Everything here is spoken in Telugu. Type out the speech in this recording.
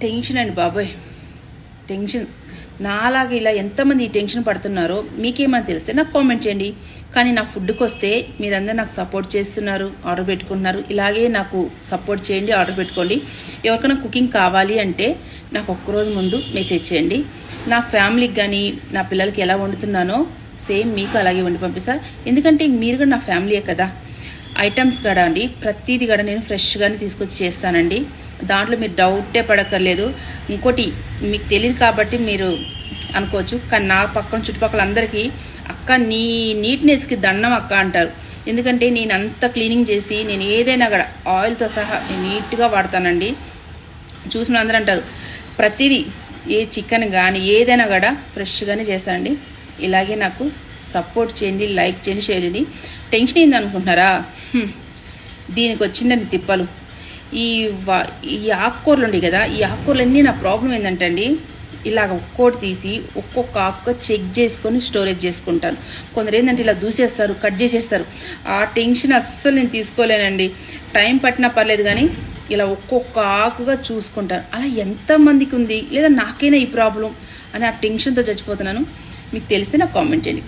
టెన్షన్ అండి బాబోయ్, టెన్షన్. నాలాగా ఇలా ఎంతమంది ఈ టెన్షన్ పడుతున్నారో మీకేమని తెలిస్తే నాకు కామెంట్ చేయండి. కానీ నా ఫుడ్కి వస్తే మీరందరూ నాకు సపోర్ట్ చేస్తున్నారు, ఆర్డర్ పెట్టుకుంటున్నారు. ఇలాగే నాకు సపోర్ట్ చేయండి, ఆర్డర్ పెట్టుకోండి. ఎవరికైనా కుకింగ్ కావాలి అంటే నాకు ఒక్కరోజు ముందు మెసేజ్ చేయండి. నా ఫ్యామిలీకి కానీ నా పిల్లలకి ఎలా వండుతున్నానో సేమ్ మీకు అలాగే వండి పంపిస్తాను. ఎందుకంటే మీరు కూడా నా ఫ్యామిలీయే కదా. ఐటమ్స్ కూడా అండి ప్రతిదీ కూడా నేను ఫ్రెష్గానే తీసుకొచ్చి చేస్తానండి. దాంట్లో మీరు డౌటే పడక్కర్లేదు. ఇంకోటి మీకు తెలియదు కాబట్టి మీరు అనుకోవచ్చు, కానీ నా పక్కన చుట్టుపక్కల అందరికీ అక్క నీ నీట్నెస్కి దండం అక్క అంటారు. ఎందుకంటే నేను అంతా క్లీనింగ్ చేసి నేను ఏదైనా కూడా ఆయిల్తో సహా నేను నీట్గా వాడతానండి. చూసిన అందరూ అంటారు ప్రతిదీ ఏ చికెన్ కానీ ఏదైనా కూడా ఫ్రెష్గానే చేస్తానండి. ఇలాగే నాకు సపోర్ట్ చేయండి, లైక్ చేయండి, షేర్ చేయండి. టెన్షన్ ఏంది అనుకుంటున్నారా? దీనికి వచ్చిందండి తిప్పలు. ఈ ఆకుకూరలు ఉండే కదా, ఈ ఆకుకూరలన్నీ నా ప్రాబ్లం ఏంటంటే అండి, ఇలాగ ఒక్కోటి తీసి ఒక్కొక్క ఆకు చెక్ చేసుకొని స్టోరేజ్ చేసుకుంటాను. కొందరు ఏంటంటే ఇలా దూసేస్తారు, కట్ చేసేస్తారు. ఆ టెన్షన్ అస్సలు నేను తీసుకోలేనండి. టైం పట్టినా పర్లేదు కానీ ఇలా ఒక్కొక్క ఆకుగా చూసుకుంటాను. అలా ఎంతమందికి ఉంది లేదా నాకైనా ఈ ప్రాబ్లం అని ఆ టెన్షన్తో చచ్చిపోతున్నాను. మీకు తెలిస్తే నాకు కామెంట్ చేయండి.